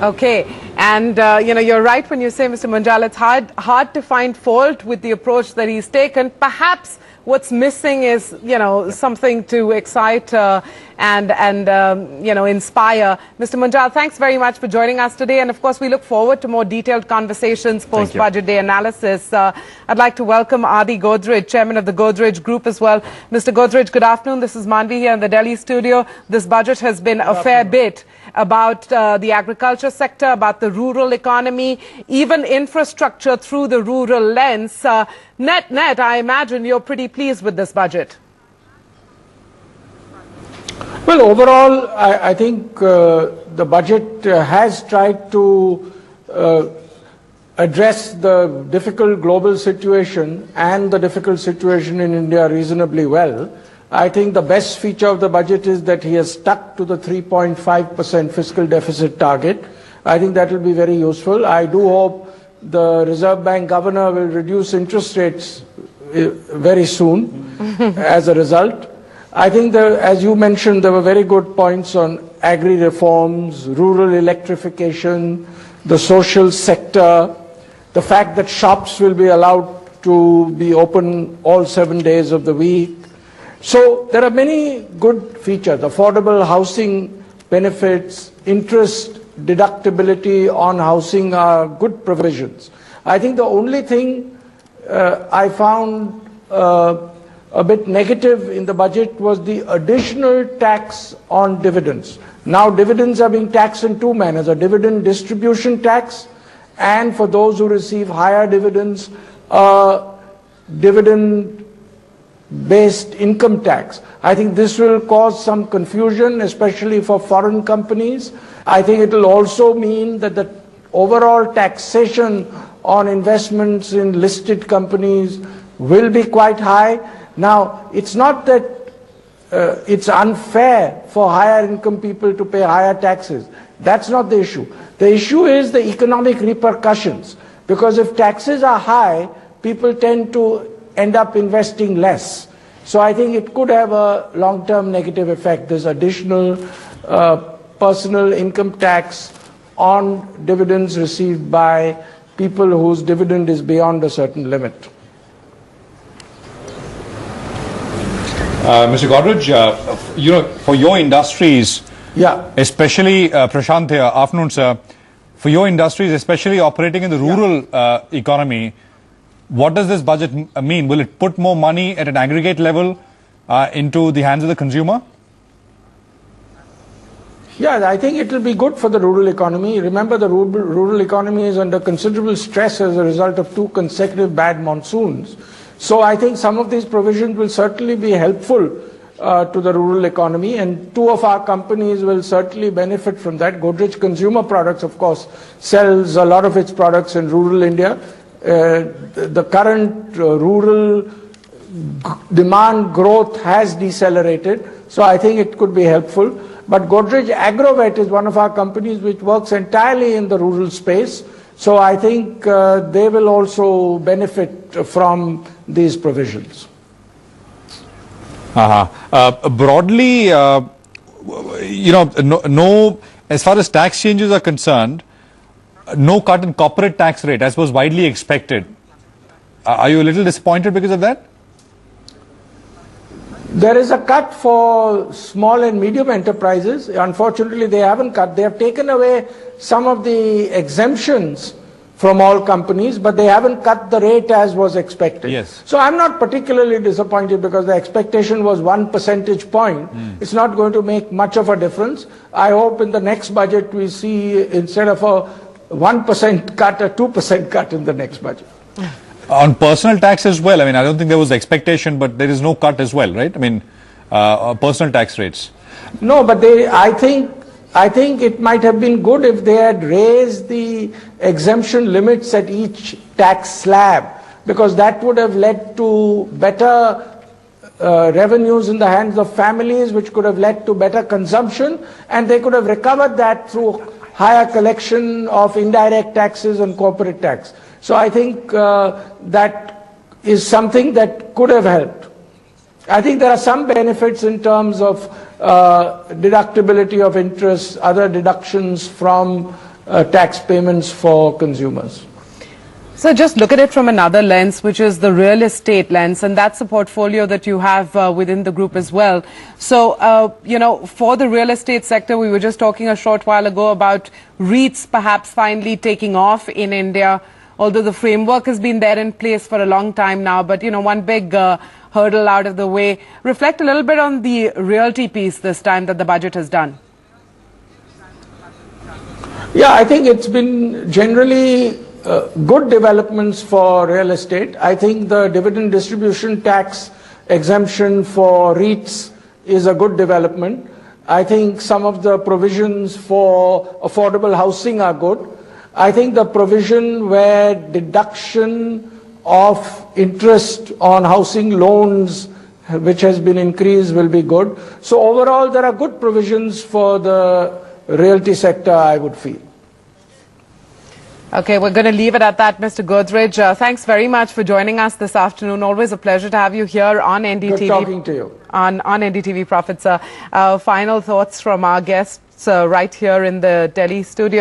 Okay, and you're right when you say, Mr. Munjal, it's hard to find fault with the approach that he's taken. Perhaps what's missing is, something to excite and inspire. Mr. Munjal, thanks very much for joining us today, and of course we look forward to more detailed conversations post-budget day analysis. I'd like to welcome Adi Godrej, chairman of the Godrej Group as well. Mr. Godrej, good afternoon. This is Manvi here in the Delhi studio. This budget has been a fair bit about the agriculture sector, about the rural economy, even infrastructure through the rural lens. Net, I imagine you're pretty pleased with this budget. Well, overall, I think the budget has tried to address the difficult global situation and the difficult situation in India reasonably well. I think the best feature of the budget is that he has stuck to the 3.5% fiscal deficit target. I think that will be very useful. I do hope the Reserve Bank governor will reduce interest rates very soon as a result. I think, as you mentioned, there were very good points on agri-reforms, rural electrification, the social sector, the fact that shops will be allowed to be open all 7 days of the week. So there are many good features: affordable housing benefits, interest deductibility on housing are good provisions. I think the only thing I found a bit negative in the budget was the additional tax on dividends. Now dividends are being taxed in two manners: a dividend distribution tax, and for those who receive higher dividends, dividend-based income tax. I think this will cause some confusion, especially for foreign companies. I think it will also mean that the overall taxation on investments in listed companies will be quite high. Now, it's not that it's unfair for higher income people to pay higher taxes. That's not the issue. The issue is the economic repercussions, because if taxes are high, people tend to end up investing less. So I think it could have a long-term negative effect, this additional personal income tax on dividends received by people whose dividend is beyond a certain limit. Mr. Godrej, for your industries, especially Prashant here, afternoon sir, for your industries, especially operating in the rural economy, what does this budget mean? Will it put more money at an aggregate level into the hands of the consumer? Yeah, I think it will be good for the rural economy. Remember, the rural economy is under considerable stress as a result of 2 consecutive bad monsoons. So I think some of these provisions will certainly be helpful to the rural economy, and 2 of our companies will certainly benefit from that. Godrej Consumer Products, of course, sells a lot of its products in rural India. The current rural demand growth has decelerated, so I think it could be helpful. But Godrej Agrovet is one of our companies which works entirely in the rural space, so I think they will also benefit from these provisions. Broadly, no, as far as tax changes are concerned, no cut in corporate tax rate, as was widely expected. Are you a little disappointed because of that? There is a cut for small and medium enterprises. Unfortunately, they haven't cut. They have taken away some of the exemptions from all companies, but they haven't cut the rate as was expected. Yes. So I'm not particularly disappointed, because the expectation was 1 percentage point. It's not going to make much of a difference. I hope in the next budget we see, instead of a 1% cut, a 2% cut in the next budget. On personal tax as well, I mean, I don't think there was expectation, but there is no cut as well, right? I mean, personal tax rates. No, but I think it might have been good if they had raised the exemption limits at each tax slab, because that would have led to better revenues in the hands of families, which could have led to better consumption, and they could have recovered that through higher collection of indirect taxes and corporate tax. So I think that is something that could have helped. I think there are some benefits in terms of deductibility of interest, other deductions from tax payments for consumers. So just look at it from another lens, which is the real estate lens, and that's a portfolio that you have within the group as well. So, you know, for the real estate sector, we were just talking a short while ago about REITs perhaps finally taking off in India, although the framework has been there in place for a long time now. But, you know, one big hurdle out of the way. Reflect a little bit on the realty piece this time that the budget has done. Yeah, I think it's been generally good developments for real estate. I think the dividend distribution tax exemption for REITs is a good development. I think some of the provisions for affordable housing are good. I think the provision where deduction of interest on housing loans, which has been increased, will be good. So overall, there are good provisions for the realty sector, I would feel. Okay, we're going to leave it at that, Mr. Godrej. Thanks very much for joining us this afternoon. Always a pleasure to have you here on NDTV. Good talking to you. On NDTV Profits. Final thoughts from our guests right here in the Delhi studio.